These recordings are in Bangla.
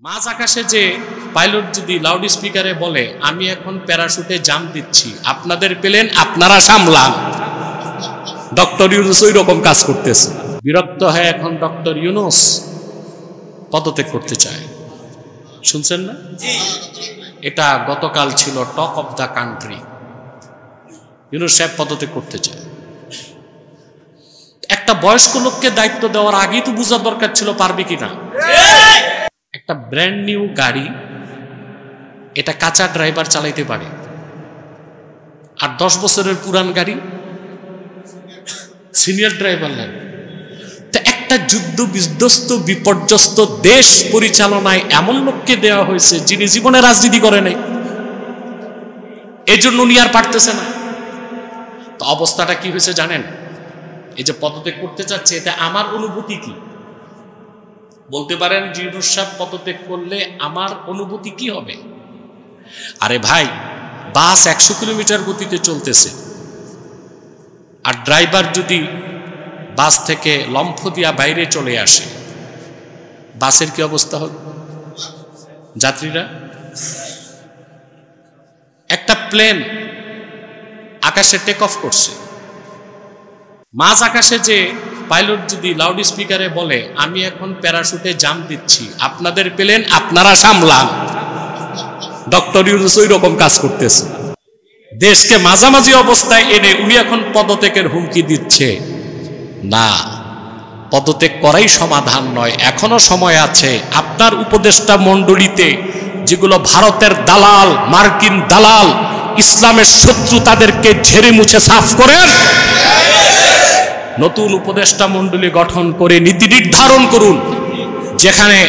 মাঝ আকাশে যে পাইলট যদি লাউড স্পিকারে বলে আমি এখন প্যারাশুটে জাম্প দিচ্ছি, আপনাদের প্লেন আপনারা সামলান, ডক্টর ইউনুস ওই রকম কাজ করতেছে। বিরক্ত হয়ে এখন ডক্টর ইউনুস পদত্যাগ করতে চায়। শুনছেন না? এটা গতকাল ছিল talk of the country. Yunus সাহেব পদত্যাগ করতে চায়। একটা বয়স্ক লোককে দায়িত্ব দেওয়ার আগেই তো বোঝার দরকার ছিল পারবে কিনা। একটা ব্র্যান্ড নিউ গাড়ি, এটা কাঁচা ড্রাইভার চালাইতে পারে, আর 10 বছরের পুরান গাড়ি সিনিয়র ড্রাইভার লাগে। তো একটা যুদ্ধ বিধ্বস্ত বিপর্যস্ত দেশ পরিচালনায় এমন লোককে দেওয়া হয়েছে যিনি জীবনে রাজনীতি করে নাই, এই জন্য উনি আর পারতেছে না। তো অবস্থাটা কি হয়েছে জানেন? এই যে পদত্যাগ করতে চাচ্ছে, এটা আমার অনুভূতি কি বলতে পারেন? ইউনুস সাহেব পদত্যাগ করলে আমার অনুভূতি কি হবে? আরে ভাই, বাস 100 কিলোমিটার গতিতে চলতেছে, আর ড্রাইভার যদি বাস থেকে লম্ফ দিয়া বাইরে চলে আসে, বাসের কি অবস্থা হবে? যাত্রীরা, একটা প্লেন আকাশে টেক অফ করছে, মাঝ আকাশে যে পাইলট যদি লাউড স্পিকারে বলে আমি এখন প্যারাশুটে জাম্প দিচ্ছি, আপনাদের প্লেন আপনারা সামলান, ডক্টর ইউনুস ওই রকম কাজ করতেছে। দেশকে মাঝামাঝি অবস্থায় এনে উনি এখন পদত্যাগের হুমকি দিচ্ছে। না, পদত্যাগ করাই সমাধান নয়, এখনো সময় আছে। আপনার উপদেষ্টা মণ্ডলীতে যেগুলো ভারতের দালাল, মার্কিন দালাল, ইসলামের শত্রু, তাদেরকে ঝেড়ে মুছে সাফ করেন। নতুন উপদেষ্টা মণ্ডলী গঠন করে নীতি নির্ধারণ করুন, যেখানে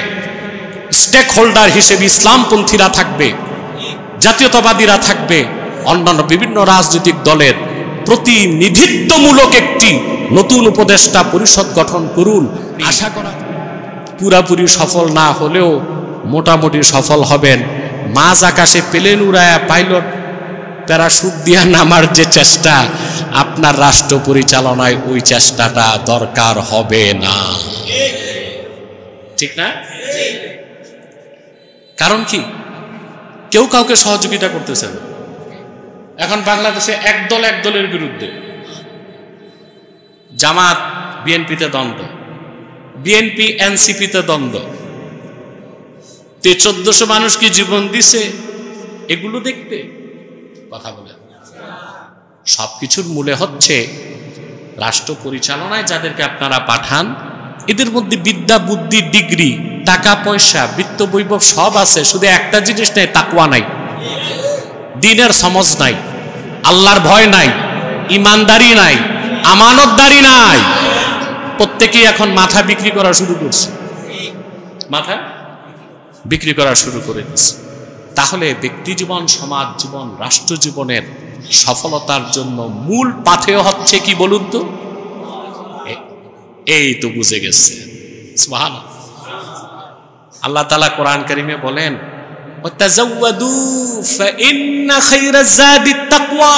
স্টেক হোল্ডার হিসেবে ইসলামপন্থীরা থাকবে, জাতীয়তাবাদীরা থাকবে, অন্যান্য বিভিন্ন রাজনৈতিক দলের প্রতিনিধিত্বমূলক একটি নতুন উপদেষ্টা পরিষদ গঠন করুন। আশা করা পুরাপুরি সফল না হলেও মোটামুটি সফল হবেন। মাঝ আকাশে প্লেন উড়ায়া পাইলট প্যারাশুট দিয়া নামার যে চেষ্টা, আপনার রাষ্ট্র পরিচালনায় ওই চেষ্টাটা দরকার হবে না, ঠিক না? কারণ কি, কেউ কাউকে সহযোগিতা করতেছে না। এখন বাংলাদেশে এক দলের বিরুদ্ধে, জামাত বিএনপিতে দ্বন্দ্ব, বিএনপি এনসিপিতে দ্বন্দ্ব, 1400 মানুষ কি জীবন দিছে এগুলো দেখতে? কথা বলে সবকিছুর মূলে হচ্ছে রাষ্ট্র পরিচালনায় যাদেরকে আপনারা পাঠান, এদের মধ্যে বিদ্যা, বুদ্ধি, ডিগ্রি, টাকা পয়সা, বিত্ত বৈভব সব আছে, শুধু একটা জিনিস নেই, তাকওয়া নাই, দ্বীনের সমঝ নাই, আল্লাহর ভয় নাই, ইমানদারি নাই, আমানতদারি নাই। প্রত্যেকেই এখন মাথা বিক্রি করা শুরু করছে, মাথা বিক্রি করা শুরু করে দিচ্ছে। তাহলে ব্যক্তি জীবন, সমাজ জীবন, রাষ্ট্র জীবনের সফলতার জন্য মূল পাথেয় হচ্ছে কি বলুন তো? এই তো বুঝে গেছে। সুবহানাল্লাহ। আল্লাহ তাআলা কোরআন কারীমে বলেন, ওয়াতাযাওয়াদু ফাইন্না খায়রাজ যাদিত তাকওয়া।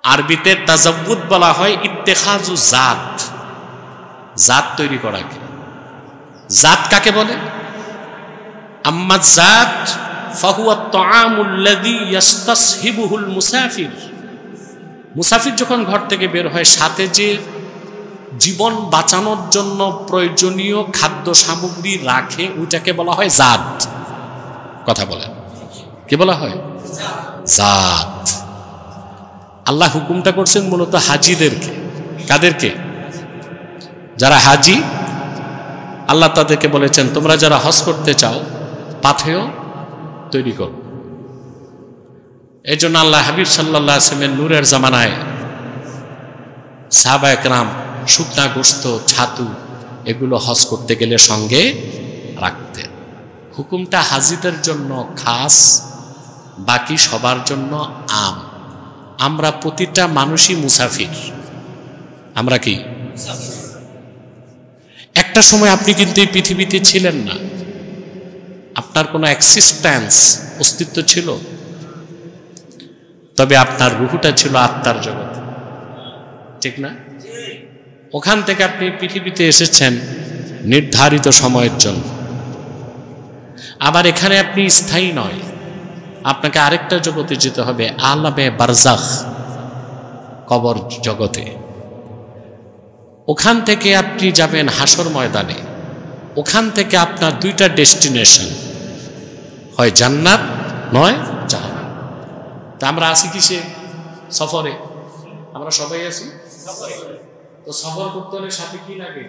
আরবিতে তাযাওউদ বলা হয় ইত্তেখাজু জাত, জাত তৈরি করাকে। জাত কাকে বলে? আম্মা জাত ফাহুয়া তাআমুল্লাযী ইস্তাসহিবুহুল মুসাফির। মুসাফির যখন ঘর থেকে বের হয়, সাথে যে জীবন বাঁচানোর জন্য প্রয়োজনীয় খাদ্য সামগ্রী রাখে, ওইটাকে বলা হয় জাত। কথা বলেন, কি বলা হয়? জাত। আল্লাহ হুকুমটা করছেন মূলত হাজিদেরকে। কাদেরকে? যারা হাজি, আল্লাহ তাদেরকে বলেছেন তোমরা যারা হজ করতে চাও পাথেয় তৈরি করো। এই জন্য আল্লাহ হাবিব সাল্লাল্লাহু আলাইহি ওয়াসাল্লামের নূরের জামানায় সাহাবায়ে কেরাম শুকনা গোশত, ছাতু এগুলো হজ করতে গেলে সঙ্গে রাখতেন। হুকুমটা হাজিদের জন্য খাস, বাকি সবার জন্য আম। আমরা প্রতিটা মানুষই মুসাফির। আমরা কি? একটা সময় আপনি কিন্তু এই পৃথিবীতে ছিলেন না, আপনার কোনো এক্সিস্টেন্স, অস্তিত্ব ছিল, তবে আপনার রুহুটা ছিল আত্মার জগতে, ঠিক না? ওখান থেকে আপনি পৃথিবীতে এসেছেন, নির্ধারিত সময়ের জন্য। আবার এখানে আপনি স্থায়ী নয়, আপনাকে আরেকটা জগতে যেতে হবে, আলামে বারজাখ, কবর জগতে। ওখান থেকে আপনি যাবেন হাসর ময়দানে। ওখান থেকে আপনার দুইটা ডেস্টিনেশন, হয় জান্নাত নয় জাহান্নাম। তা আমরা আছি কিসে? সফরে। আমরা সবাই আছি তো সফর করতে হলে সাথে কি লাগে?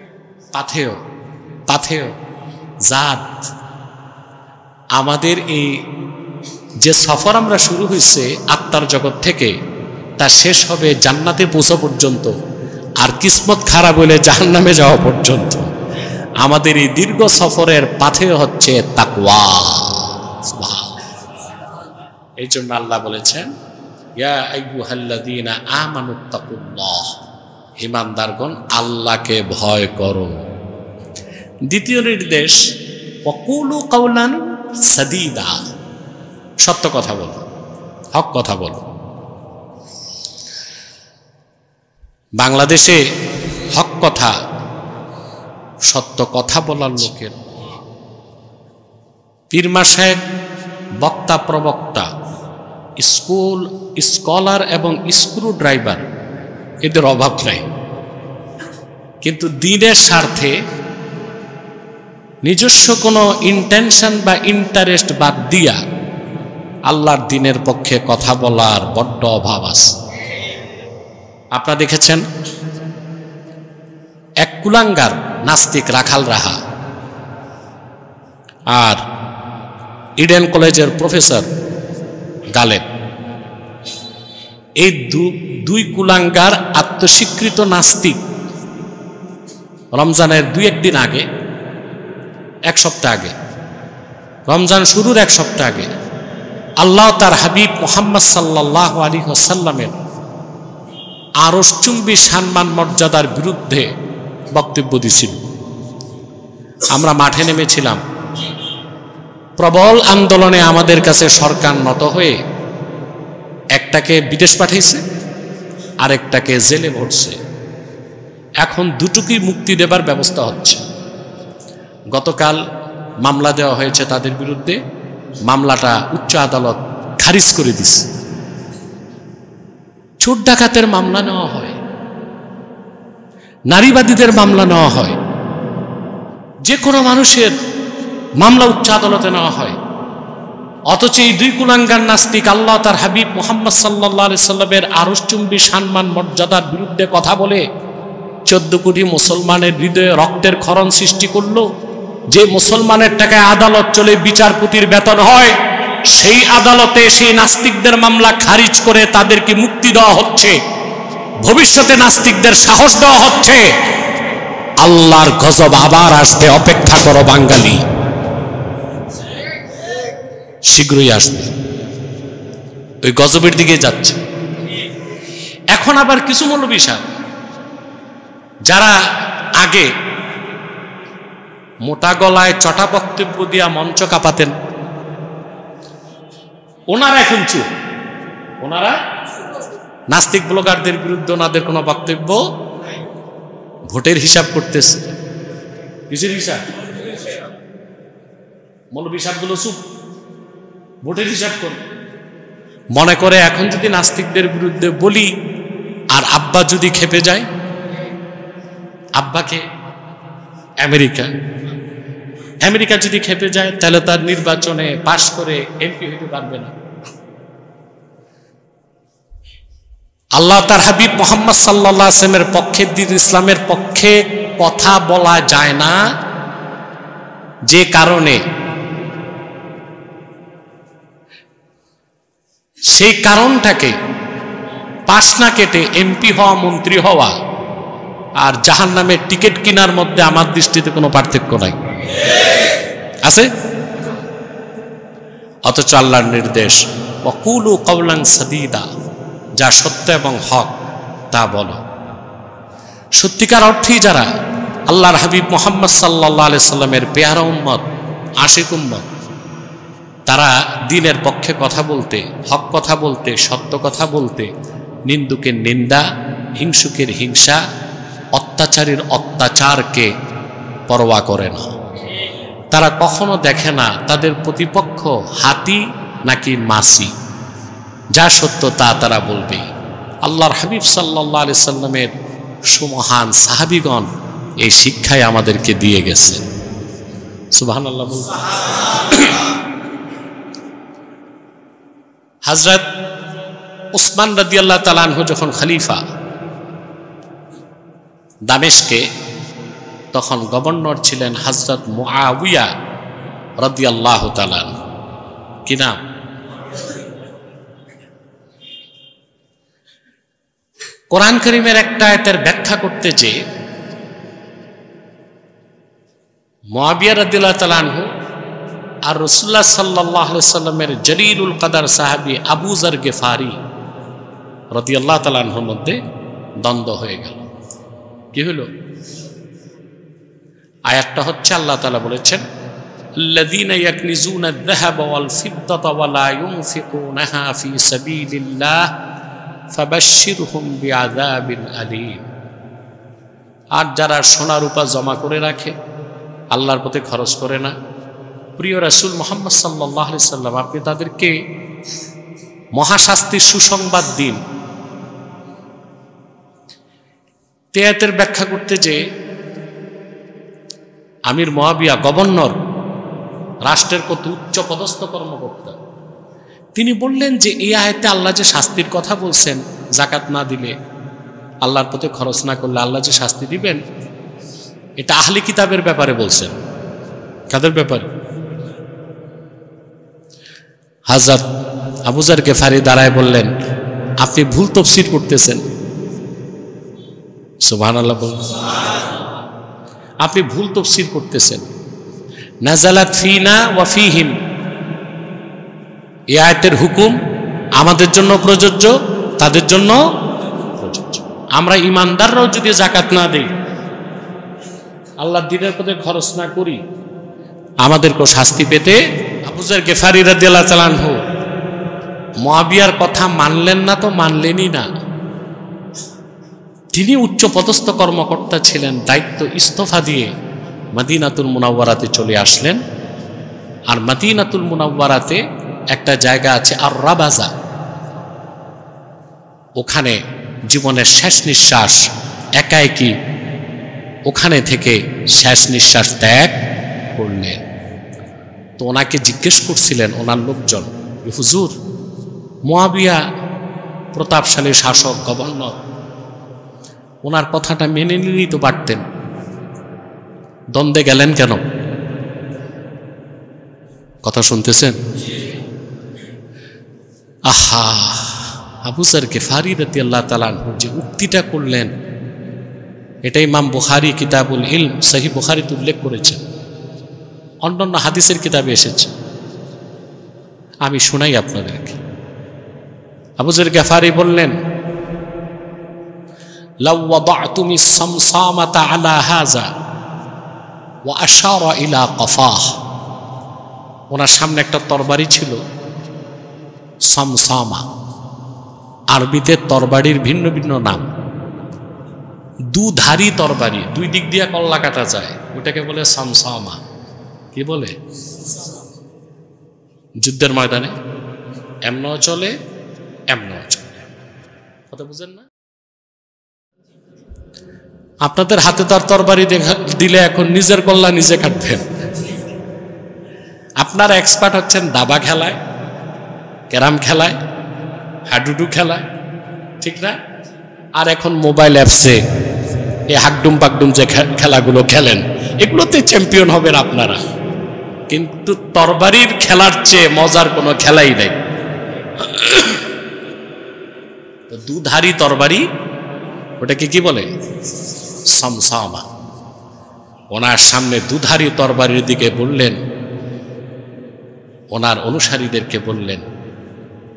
পাথেয় জাত। আমাদের এই যে সফর আমরা শুরু হয়েছে আত্মার জগৎ থেকে, তা শেষ হবে জান্নাতে পৌঁছা পর্যন্ত, আর কিসমত খারাপ হলে জাহান্নামে যাওয়া পর্যন্ত। আমাদের এই দীর্ঘ সফরের পাথেয় হচ্ছে তাকওয়া। এই জন্য আল্লাহ বলেছেন, ইয়া আইয়ুহাল্লাযীনা আমানুত্তাকুল্লাহ, ঈমানদারগণ আল্লাহকে ভয় করো। দ্বিতীয় নির্দেশ, ওয়াকুলু কাওলান সাদীদা, সত্য কথা বলো, হক কথা বলো। বাংলাদেশে হক কথা, সত্য কথা বলার লোকের, পীর মাশায়েখ, বক্তা প্রবক্তা, স্কলার এবং স্ক্রু ড্রাইভার, এদের অভাব নাই। কিন্তু দ্বীনের স্বার্থে নিজস্ব কোনো ইন্টেনশন বা ইন্টারেস্ট বাদ দিয়া আল্লাহর দ্বীনের পক্ষে কথা বলার বড্ড অভাব আছে। আপনারা দেখেছেন এক কুলাঙ্গার নাস্তিক রাখাল রাহা আর ইডেন কলেজের প্রফেসর গালেব, এই দুই কুলাঙ্গার আত্মস্বীকৃত নাস্তিক রমজানের 2-1 দিন আগে, 1 সপ্তাহ আগে, রমজান শুরুর 1 সপ্তাহ আগে আল্লাহ তার হাবিব মুহাম্মদ সাল্লাল্লাহু আলাইহি ওয়াসাল্লামের আরশচুম্বী সম্মান মর্যাদার বিরুদ্ধে বক্তব্য দিছিল। আমরা মাঠে নেমেছিলাম। প্রবল আন্দোলনে আমাদের কাছে সরকার নত হয়ে একটাকে বিদেশ পাঠাইছে, আরেকটাকে জেলে ভরছে। এখন দুটোকেই মুক্তি দেবার ব্যবস্থা হচ্ছে। গতকাল মামলা দেওয়া হয়েছে তাদের বিরুদ্ধে, মামলাটা উচ্চ আদালত খারিজ করে দিছে। চোর ডাকাতের মামলা নেওয়া হয়, নারীবাদীদের মামলা নেওয়া হয়, যে কোনো মানুষের মামলা উচ্চ আদালতে নেওয়া হয়। অথচ এই দুই কুলাঙ্গার নাস্তিক আল্লাহ তার হাবিব মুহাম্মদ সাল্লাল্লাহু আলাইহি সাল্লামের আরশচুম্বী সম্মান মর্যাদার বিরুদ্ধে কথা বলে 14 কোটি মুসলমানের হৃদয়ে রক্তের ক্ষরণ সৃষ্টি করলো। যে মুসলমানের টাকায় আদালত চলে, বিচারপতির বেতন হয়, সেই আদালতে সেই নাস্তিকদের মামলা খারিজ করে তাদেরকে মুক্তি দেওয়া হচ্ছে। ভবিষ্যতে নাস্তিকদের সাহস দেওয়া হচ্ছে, আল্লাহর গজব আবার আসবে, অপেক্ষা করো বাঙালি, শীঘ্রই আসবে। ওই গজবের দিকে যাচ্ছে। এখন আবার কিছু মৌলবী সাহেব যারা আগে মোটা গলায় চটা বক্তব্য দিয়া মঞ্চ কাঁপাতেন, ওনারা এখন চুপ। ওনারা নাস্তিক ব্লগারদের বিরুদ্ধে ওনাদের কোনো বক্তব্য, ভোটের হিসাব করতেছে। কিসের হিসাব? মৌলবী সাহেবগুলো চুপ, ভোটের হিসাব করে। মনে করে এখন যদি নাস্তিকদের বিরুদ্ধে বলি আর আব্বা যদি খেপে যায়, আব্বাকে আমেরিকা যদি খেপে যায়, তাহলে তার নির্বাচনে পাশ করে এমপি হইতে পারবে না। আল্লাহ তার হাবিব মুহাম্মদ সাল্লাল্লাহু আলাইহি ওয়াসাল্লামের পক্ষে, দ্বীন ইসলামের পক্ষে কথা বলা যায় না, যে কারণে সেই কারণটাকে পাশ না কেটে এমপি হওয়া, মন্ত্রী হওয়া আর জাহান্নামের টিকিট কেনার মধ্যে আমার দৃষ্টিতে কোনো পার্থক্য নাই। আছে? অথচ আল্লাহর নির্দেশ, ওয়াকুলু কাওলান সাদীদা, যা সত্য এবং হক তা বলো। সত্যিকার অর্থেই যারা আল্লাহর হাবিব মুহাম্মদ সাল্লাল্লাহু আলাইহি সাল্লামের পেয়ারা উম্মত, আশিক উম্মত, তারা দ্বীনের পক্ষে কথা বলতে, হক কথা বলতে, সত্য কথা বলতে, নিন্দুকের নিন্দা, হিংসুকের হিংসা, অত্যাচারীর অত্যাচারকে পরোয়া করে না। তারা কখনো দেখে না তাদের প্রতিপক্ষ হাতি নাকি মাছি, যা সত্য তা তারা বলবে। আল্লাহর হাবিব সাল্লাল্লাহু আলাইহি সাল্লামের সুমহান সাহাবীগণ এই শিক্ষায় আমাদেরকে দিয়ে গেছে। সুবহানাল্লাহ। হযরত উসমান রাদিয়াল্লাহু তাআলা আনহু যখন খলিফা দামেস্কে, তখন গভর্নর ছিলেন হযরত মুআবিয়া রাদিয়াল্লাহু তাআলা। কি নাম? কোরআন কারীমের একটা আয়াতের ব্যাখ্যা করতে যে মুআবিয়া রাদিয়াল্লাহু তাআলা আনহু আর রাসূলুল্লাহ সাল্লাল্লাহু আলাইহি সাল্লামের জলিলুল কদর সাহাবী আবু যর গিফারি রাদিয়াল্লাহু তাআলা আনহুর মধ্যে দ্বন্দ্ব হয়ে গেল। কি হলো? আয়াতটা হচ্ছে আল্লাহ তাআলা বলেছেন, আল্লাযীনা ইয়াকনিজুনা আয-যাহাবা ওয়াল ফিদ্দাতা ওয়া লা ইউনফিকুনাহা ফী সাবিলিল্লাহ ফাবাশশিরহুম বিআযাবিন আলীম। আর যারা সোনা রূপা জমা করে রাখে, আল্লাহর পথে খরচ করে না, প্রিয় রাসূল মুহাম্মদ সাল্লাল্লাহু আলাইহি সাল্লাম আপনি তাদেরকে মহাশাস্তির সুসংবাদ দিন। তেয়াতের ব্যাখ্যা করতে যে আমির মুআবিয়া গভর্নর, রাষ্ট্রের কত উচ্চ পদস্থ কর্মকর্তা, তিনি বললেন যে এই আয়াতে আল্লাহ যে শাস্তির কথা বলছেন, যাকাত না দিলে, আল্লাহর পথে খরচ না করলে আল্লাহ যে শাস্তি দিবেন, এটা আহলি কিতাবের ব্যাপারে বলছেন। কাদের ব্যাপারে? হযরত আবু যর গিফারি দাঁড়ায় বললেন, আপনি ভুল তাফসীর করতেছেন। সুবহানাল্লাহ বলুন। আপনি ভুল তাফসীর করতেছেন। নাযালাত ফিনা ওয়া ফীহিম, এই আয়াতের হুকুম আমাদের জন্য প্রযোজ্য, তাদের জন্য প্রযোজ্য। আমরা ইমানদাররাও যদি যাকাত না দেই, আল্লাহর দ্বীনের পথে খরচ না করি, আমাদেরকে শাস্তি পেতে। আবু যর গিফারি রাদিয়াল্লাহু তাআলা আনহু মুআবিয়ার কথা মানলেন না, তো মানলেনই না। তিনি উচ্চ পদস্থ কর্মকর্তা ছিলেন, দায়িত্ব ইস্তফা দিয়ে মদিনাতুল মুনাওয়ারাতে চলে আসলেন। আর মদিনাতুল মুনাওয়ারাতে একটা জায়গা আছে আর রাবাজা, ওখানে জীবনের শেষ নিঃশ্বাস একাএকি ওখানে থেকে শেষ নিঃশ্বাস ত্যাগ করলেন। তো ওনাকে জিজ্ঞেস করছিলেন ওনার লোকজন, হুজুর, মুআবিয়া প্রতাপশালী শাসক, গভর্নর, ওনার কথাটা মেনে নিলেই তো পারতেন, দ্বন্দ্বে গেলেন কেন? কথা শুনতেছেন? আহা, আবু যর গিফারি রাদিয়াল্লাহু তাআলা আনহু যে উক্তিটা করলেন, এটা ইমাম বুখারী কিতাবুল ইলম সহিহ বুখারীতে উল্লেখ করেছেন, অন্যান্য হাদিসের কিতাবে এসেছে। আমি শোনাই আপনাদেরকে। আবু যর গিফারি বললেন, লাউ ওয়াদাতুমিস সামসামাতা আলা হাযা ওয়া আশারা ইলা কফাহ। ওনার সামনে একটা তরবারি ছিল, সামসামা। আরবিতে তরবারির ভিন্ন ভিন্ন নাম। দুধারী তরবারি, দুই দিক দিয়ে কল্লা কাটা যায়, ওটাকে বলে সামসামা। কি বলে? যুদ্ধের ময়দানে এমনও চলে, এমনও চলে। কথা বুঝেন না? আপনাদের হাতে তার তরবারি দিলে এখন নিজের কল্লা নিজে কাটবেন। আপনারা এক্সপার্ট হচ্ছেন দাবা খেলায়, ক্যারাম খেলায়, হাডুডু খেলায়, ঠিক না? আর এখন মোবাইল অ্যাপসে এই হাকডুম পাকডুম যে খেলাগুলো খেলেন, এগুলোতে চ্যাম্পিয়ন হবেন আপনারা। কিন্তু তরবারির খেলার চেয়ে মজার কোনো খেলাই নেই। দুধারী তরবারি, ওটাকে কি বলে? সামসামা। ওনার সামনে দুধারী তরবারির দিকে বললেন, ওনার অনুসারীদেরকে বললেন,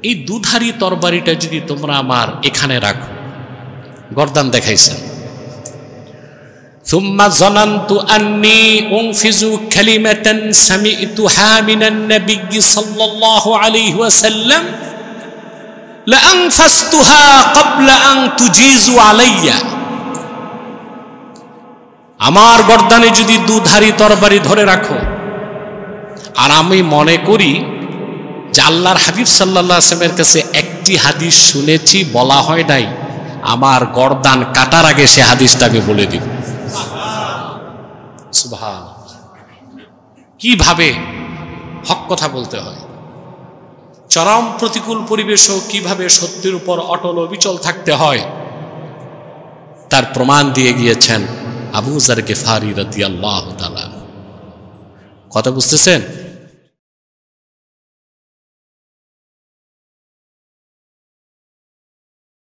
এই দুধারী তরবারিটা যদি তোমরা আমার এখানে রাখো। গর্দান দেখাইছেন। সুম্মা জানানতু আন্নী উনফিজু কালিমাতান সামি'তুহা মিনান নাবিয়্যি সাল্লাল্লাহু আলাইহি ওয়াসাল্লাম লা আনফাসতুহা ক্বাবলা আন তুজিজু আলাইয়া। আমার গর্দানে যদি দুধারি তরবারি ধরে রাখো, আর আমি মনে করি যে আল্লাহর হাবিব সাল্লাল্লাহু আলাইহি ওয়াসাল্লামের কাছে একটি হাদিস শুনেছি, বলা হয় নাই, আমার গর্দান কাটার আগে সে হাদিসটা আমি বলে দিব। সুবহানাল্লাহ, কিভাবে হক কথা বলতে হয়, চরম প্রতিকূল পরিবেশও কিভাবে সত্যের উপর অটল অবিচল থাকতে হয়, তার প্রমাণ দিয়ে গিয়েছেন আবু যার গিফারি রাদিয়াল্লাহু তাআলা। কথা বুঝতেছেন?